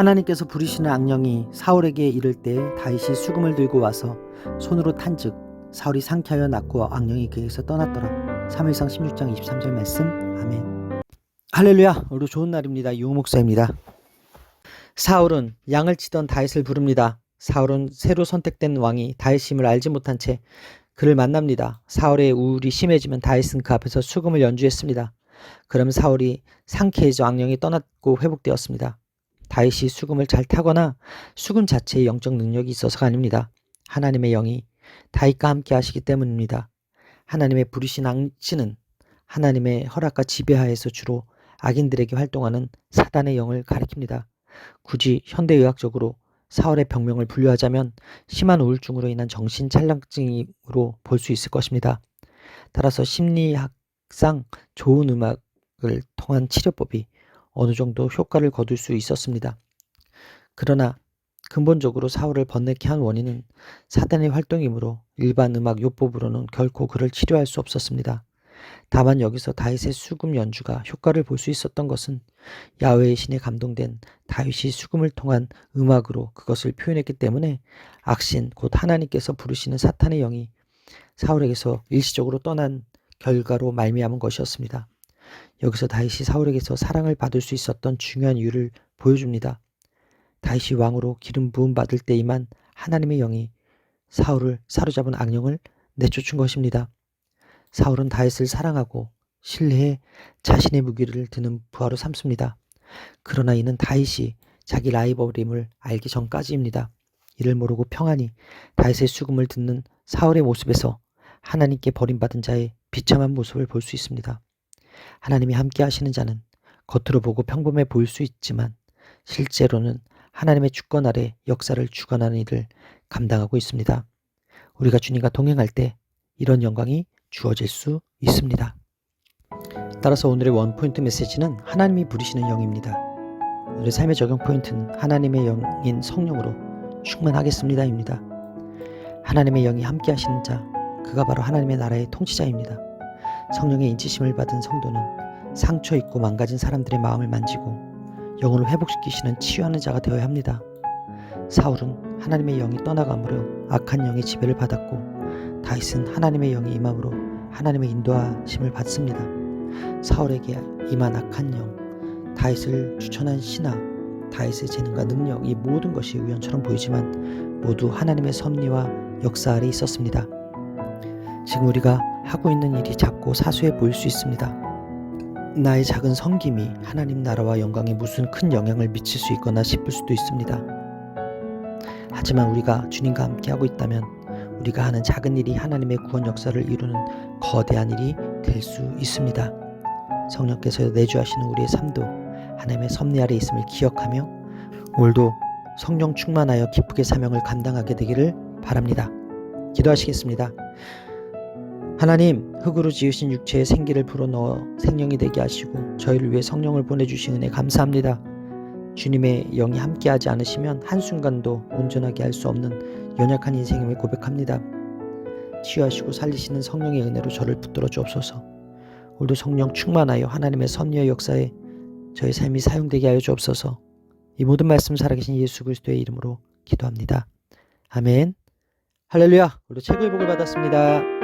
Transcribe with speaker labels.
Speaker 1: 하나님께서 부리시는 악령이 사울에게 이를 때 다윗이 수금을 들고 와서 손으로 탄즉 사울이 상쾌하여 낫고 악령이 그에게서 떠났더라. 사무엘상 16장 23절 말씀. 아멘. 할렐루야. 오늘 좋은 날입니다. 유호 목사입니다. 사울은 양을 치던 다윗을 부릅니다. 사울은 새로 선택된 왕이 다윗임을 알지 못한 채 그를 만납니다. 사울의 우울이 심해지면 다윗은 그 앞에서 수금을 연주했습니다. 그럼 사울이 상쾌해져 악령이 떠났고 회복되었습니다. 다윗이 수금을 잘 타거나 수금 자체에 영적 능력이 있어서가 아닙니다. 하나님의 영이 다윗과 함께 하시기 때문입니다. 하나님의 부르신 악신은 하나님의 허락과 지배하에서 주로 악인들에게 활동하는 사단의 영을 가리킵니다. 굳이 현대의학적으로 사울의 병명을 분류하자면 심한 우울증으로 인한 정신착란증으로 볼 수 있을 것입니다. 따라서 심리학상 좋은 음악을 통한 치료법이 어느 정도 효과를 거둘 수 있었습니다. 그러나 근본적으로 사울을 번뇌케 한 원인은 사단의 활동이므로 일반 음악 요법으로는 결코 그를 치료할 수 없었습니다. 다만 여기서 다윗의 수금 연주가 효과를 볼 수 있었던 것은 야훼의 신에 감동된 다윗이 수금을 통한 음악으로 그것을 표현했기 때문에 악신 곧 하나님께서 부르시는 사탄의 영이 사울에게서 일시적으로 떠난 결과로 말미암은 것이었습니다. 여기서 다윗이 사울에게서 사랑을 받을 수 있었던 중요한 이유를 보여줍니다. 다윗이 왕으로 기름 부음 받을 때에만 하나님의 영이 사울을 사로잡은 악령을 내쫓은 것입니다. 사울은 다윗을 사랑하고 신뢰해 자신의 무기를 드는 부하로 삼습니다. 그러나 이는 다윗이 자기 라이벌임을 알기 전까지입니다. 이를 모르고 평안히 다윗의 수금을 듣는 사울의 모습에서 하나님께 버림받은 자의 비참한 모습을 볼 수 있습니다. 하나님이 함께 하시는 자는 겉으로 보고 평범해 보일 수 있지만 실제로는 하나님의 주권 아래 역사를 주관하는 일을 감당하고 있습니다. 우리가 주님과 동행할 때 이런 영광이 주어질 수 있습니다. 따라서 오늘의 원포인트 메시지는 하나님이 부리시는 영입니다. 오늘의 삶의 적용 포인트는 하나님의 영인 성령으로 충만하겠습니다입니다. 하나님의 영이 함께 하시는 자, 그가 바로 하나님의 나라의 통치자입니다. 성령의 인치심을 받은 성도는 상처 입고 망가진 사람들의 마음을 만지고 영혼을 회복시키시는 치유하는 자가 되어야 합니다. 사울은 하나님의 영이 떠나감으로 악한 영의 지배를 받았고 다윗은 하나님의 영이 임함으로 하나님의 인도하심을 받습니다. 사울에게 임한 악한 영, 다윗을 추천한 신하, 다윗의 재능과 능력, 이 모든 것이 우연처럼 보이지만 모두 하나님의 섭리와 역사 아래 있었습니다. 지금 우리가 하고 있는 일이 작고 사소해 보일 수 있습니다. 나의 작은 섬김이 하나님 나라와 영광에 무슨 큰 영향을 미칠 수 있거나 싶을 수도 있습니다. 하지만 우리가 주님과 함께 하고 있다면 우리가 하는 작은 일이 하나님의 구원 역사를 이루는 거대한 일이 될 수 있습니다. 성령께서 내주하시는 우리의 삶도 하나님의 섭리 아래 있음을 기억하며 오늘도 성령 충만하여 기쁘게 사명을 감당하게 되기를 바랍니다. 기도하시겠습니다. 하나님, 흙으로 지으신 육체에 생기를 불어넣어 생명이 되게 하시고 저희를 위해 성령을 보내주신 은혜 감사합니다. 주님의 영이 함께하지 않으시면 한순간도 온전하게 할 수 없는 연약한 인생임을 고백합니다. 치유하시고 살리시는 성령의 은혜로 저를 붙들어 주옵소서. 오늘도 성령 충만하여 하나님의 섭리의 역사에 저의 삶이 사용되게 하여 주옵소서. 이 모든 말씀 살아계신 예수 그리스도의 이름으로 기도합니다. 아멘. 할렐루야. 오늘도 최고의 복을 받았습니다.